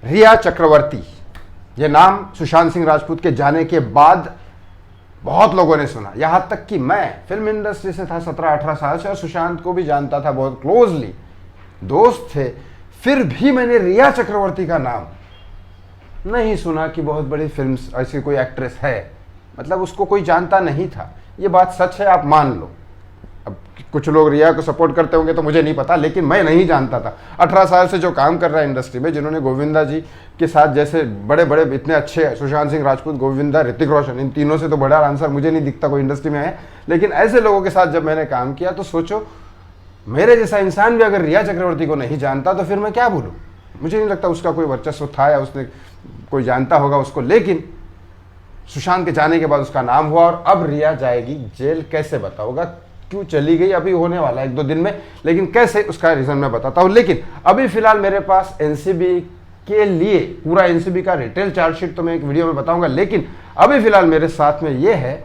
रिया चक्रवर्ती, ये नाम सुशांत सिंह राजपूत के जाने के बाद बहुत लोगों ने सुना, यहां तक कि मैं फिल्म इंडस्ट्री से था 17-18 साल से और सुशांत को भी जानता था, बहुत क्लोजली दोस्त थे, फिर भी मैंने रिया चक्रवर्ती का नाम नहीं सुना कि बहुत बड़ी फिल्म ऐसी कोई एक्ट्रेस है, मतलब उसको कोई जानता नहीं था। ये बात सच है, आप मान लो। अब कुछ लोग रिया को सपोर्ट करते होंगे तो मुझे नहीं पता, लेकिन मैं नहीं जानता था। 18 साल से जो काम कर रहा है इंडस्ट्री में, जिन्होंने गोविंदा जी के साथ जैसे बड़े बड़े इतने अच्छे, सुशांत सिंह राजपूत, गोविंदा, ऋतिक रोशन, इन तीनों से तो बड़ा आंसर मुझे नहीं दिखता कोई इंडस्ट्री में है, लेकिन ऐसे लोगों के साथ जब मैंने काम किया तो सोचो, मेरे जैसा इंसान भी अगर रिया चक्रवर्ती को नहीं जानता तो फिर मैं क्या बोलूँ। मुझे नहीं लगता उसका कोई वर्चस्व था या उसने कोई जानता होगा उसको, लेकिन सुशांत के जाने के बाद उसका नाम हुआ। और अब रिया जाएगी जेल, कैसे बताओगा, क्यों चली गई, अभी होने वाला है 1-2 दिन में, लेकिन कैसे उसका रीजन मैं बताता हूं। लेकिन अभी फिलहाल मेरे पास एनसीबी के लिए पूरा एनसीबी का डिटेल चार्जशीट तो मैं एक वीडियो में बताऊंगा, लेकिन अभी फिलहाल मेरे साथ में ये है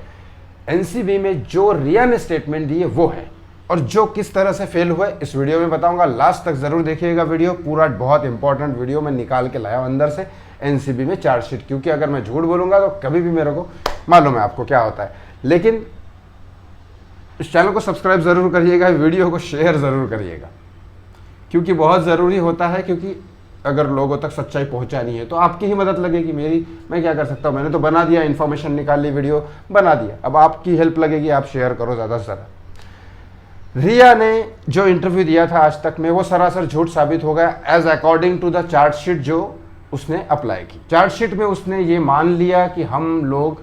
एनसीबी में जो रिया ने स्टेटमेंट दी है वो है, और जो किस तरह से फेल हुए इस वीडियो में बताऊंगा। लास्ट तक जरूर देखिएगा वीडियो, पूरा बहुत इंपॉर्टेंट वीडियो मैं निकाल के लाया हूं अंदर से एनसीबी में चार्जशीट, क्योंकि अगर मैं झूठ बोलूंगा तो कभी भी मेरे को मालूम है आपको क्या होता है। लेकिन इस चैनल को सब्सक्राइब जरूर करिएगा, वीडियो को शेयर जरूर करिएगा, क्योंकि बहुत ज़रूरी होता है, क्योंकि अगर लोगों तक सच्चाई पहुंचानी है तो आपकी ही मदद लगेगी, मेरी मैं क्या कर सकता हूं। मैंने तो बना दिया, इन्फॉर्मेशन निकाल ली, वीडियो बना दिया, अब आपकी हेल्प लगेगी, आप शेयर करो ज़्यादा से ज़्यादा। रिया ने जो इंटरव्यू दिया था आज तक में वो सरासर झूठ साबित हो गया, as according to the chargesheet जो उसने अप्लाई की। चार्जशीट में उसने ये मान लिया कि हम लोग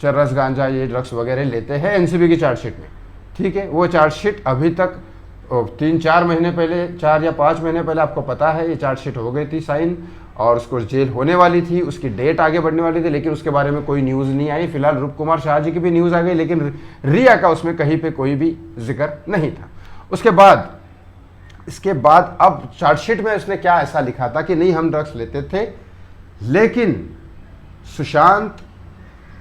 चरस, गांजा, ये ड्रग्स वगैरह लेते हैं एनसीबी की चार्जशीट में, ठीक है। वो चार्जशीट अभी तक 3-4 महीने पहले, 4 या 5 महीने पहले, आपको पता है ये चार्जशीट हो गई थी साइन, और उसको जेल होने वाली थी, उसकी डेट आगे बढ़ने वाली थी, लेकिन उसके बारे में कोई न्यूज़ नहीं आई। फिलहाल रूप कुमार शाह जी की भी न्यूज़ आ गई, लेकिन रिया का उसमें कहीं पे कोई भी जिक्र नहीं था। इसके बाद अब चार्जशीट में उसने क्या ऐसा लिखा था कि नहीं हम ड्रग्स लेते थे, लेकिन सुशांत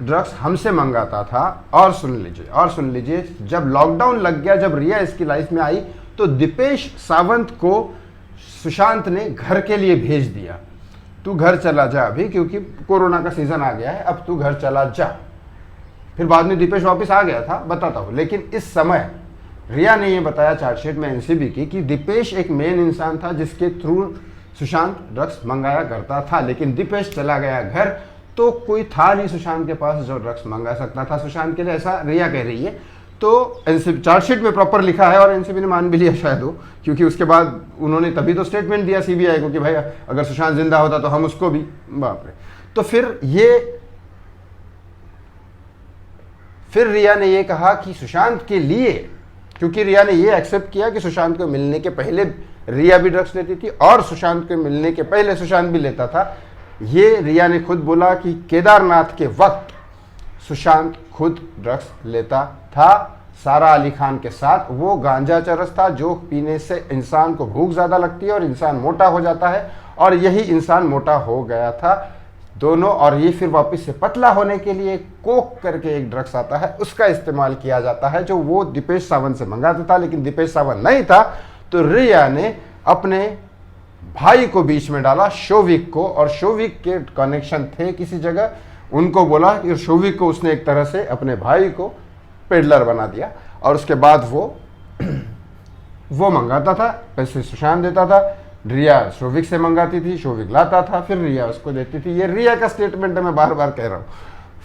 ड्रग्स हमसे मंगाता था। और सुन लीजिए, जब लॉकडाउन लग गया, जब रिया इसकी लाइफ में आई, तो दीपेश सावंत को सुशांत ने घर के लिए भेज दिया, तू घर चला जा अभी, क्योंकि कोरोना का सीजन आ गया है, अब तू घर चला जा। फिर बाद में दीपेश वापस आ गया था, बताता हूं। लेकिन इस समय रिया ने यह बताया चार्जशीट में एनसीबी की कि दीपेश एक मेन इंसान था जिसके थ्रू सुशांत ड्रग्स मंगाया करता था, लेकिन दीपेश चला गया घर, तो कोई था नहीं सुशांत के पास जो ड्रग्स मंगा सकता था सुशांत के लिए, ऐसा रिया कह रही है। तो एनसीबी चार्जशीट में प्रॉपर लिखा है, और एनसीबी ने मान भी लिया शायद वो, क्योंकि उसके बाद उन्होंने तभी तो स्टेटमेंट दिया सीबीआई को कि भाई अगर सुशांत जिंदा होता तो हम उसको भी, बाप रे। तो फिर रिया ने ये कहा कि सुशांत के लिए, क्योंकि रिया ने ये एक्सेप्ट किया कि सुशांत को मिलने के पहले रिया भी ड्रग्स लेती थी, और सुशांत को मिलने के पहले सुशांत भी लेता था। ये रिया ने खुद बोला कि केदारनाथ के वक्त सुशांत खुद ड्रग्स लेता था सारा अली खान के साथ। वो गांजा चरस था जो पीने से इंसान को भूख ज़्यादा लगती है और इंसान मोटा हो जाता है, और यही इंसान मोटा हो गया था दोनों। और ये फिर वापस से पतला होने के लिए कोक करके एक ड्रग्स आता है, उसका इस्तेमाल किया जाता है, जो वो दीपेश सावंत से मंगाता था, लेकिन दीपेश सावंत नहीं था। तो रिया ने अपने भाई को बीच में डाला, शोविक को, और शोविक के कनेक्शन थे किसी जगह, उनको बोला कि शोविक को उसने एक तरह से अपने भाई को पेडलर बना दिया, और उसके बाद वो मंगाता था, पैसे सुशांत देता था, रिया शोविक से मंगाती थी, शोविक लाता था, फिर रिया उसको देती थी। ये रिया का स्टेटमेंट है, मैं बार बार कह रहा हूँ।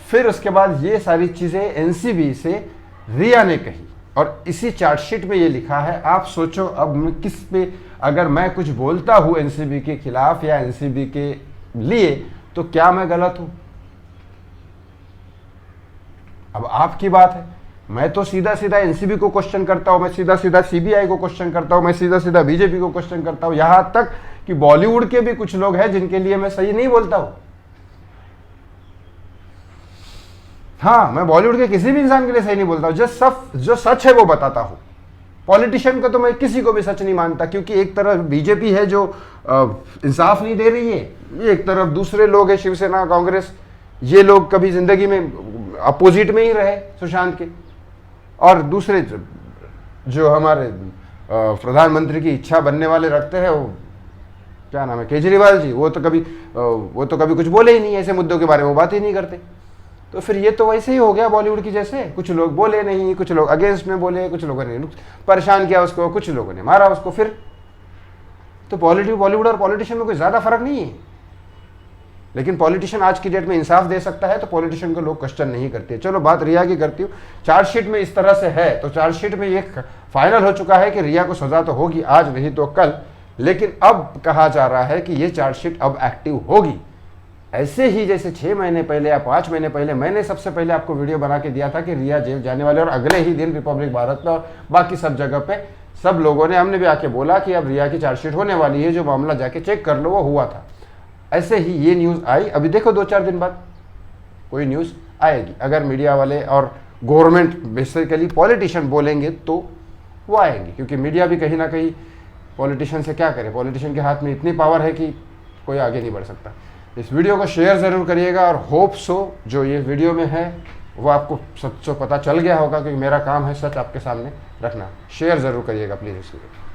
फिर उसके बाद ये सारी चीज़ें एनसीबी से रिया ने कही, और इसी चार्जशीट में ये लिखा है। आप सोचो अब मैं किस पे, अगर मैं कुछ बोलता हूँ एनसीबी के खिलाफ या एनसीबी के लिए, तो क्या मैं गलत हूँ? अब आपकी बात है। मैं तो सीधा सीधा एनसीबी को क्वेश्चन करता हूं, मैं सीधा सीधा सीबीआई को क्वेश्चन करता हूं, मैं सीधा सीधा बीजेपी को क्वेश्चन करता हूं, यहां तक कि बॉलीवुड के भी कुछ लोग हैं जिनके लिए मैं सही नहीं बोलता हूं। हाँ, मैं बॉलीवुड के किसी भी इंसान के लिए सही नहीं बोलता हूं, जो सच है वो बताता हूं। पॉलिटिशियन का तो मैं किसी को भी सच नहीं मानता, क्योंकि एक तरफ बीजेपी है जो इंसाफ नहीं दे रही है, एक तरफ दूसरे लोग हैं, शिवसेना, कांग्रेस, ये लोग कभी जिंदगी में अपोजिट में ही रहे सुशांत के, और दूसरे जो हमारे प्रधानमंत्री की इच्छा बनने वाले रखते हैं, वो क्या नाम है, केजरीवाल जी, वो तो कभी कुछ बोले ही नहीं, ऐसे मुद्दों के बारे में वो बात ही नहीं करते। तो फिर ये तो वैसे ही हो गया बॉलीवुड की जैसे, कुछ लोग बोले नहीं, कुछ लोग अगेंस्ट में बोले, कुछ लोगों ने परेशान किया उसको, कुछ लोगों ने मारा उसको। फिर तो बॉलीवुड और पॉलिटिशियन में कोई ज़्यादा फर्क नहीं है। लेकिन पॉलिटिशियन आज की डेट में इंसाफ दे सकता है तो पॉलिटिशियन को लोग क्वेश्चन नहीं करते। चलो बात रिया की करती हूँ, चार्जशीट में इस तरह से है तो चार्जशीट में ये फाइनल हो चुका है कि रिया को सजा तो होगी आज नहीं तो कल, लेकिन अब कहा जा रहा है कि ये चार्जशीट अब एक्टिव होगी। ऐसे ही जैसे 6 महीने पहले या 5 महीने पहले मैंने सबसे पहले आपको वीडियो बना के दिया था कि रिया जेल जाने वाले, और अगले ही दिन रिपब्लिक भारत में और बाकी सब जगह पे सब लोगों ने, हमने भी आके बोला कि अब रिया की चार्जशीट होने वाली है, जो मामला जाके चेक कर लो वो हुआ था। ऐसे ही ये न्यूज़ आई, अभी देखो 2-4 दिन बाद कोई न्यूज़ आएगी। अगर मीडिया वाले और गवर्नमेंट बेसिकली पॉलिटिशियन बोलेंगे तो वो आएंगे, क्योंकि मीडिया भी कहीं ना कहीं पॉलिटिशियन से क्या करे, पॉलिटिशियन के हाथ में इतनी पावर है कि कोई आगे नहीं बढ़ सकता। इस वीडियो को शेयर ज़रूर करिएगा और होप सो जो ये वीडियो में है वो आपको सच पता चल गया होगा, क्योंकि मेरा काम है सच आपके सामने रखना। शेयर ज़रूर करिएगा प्लीज़ इस वीडियो को।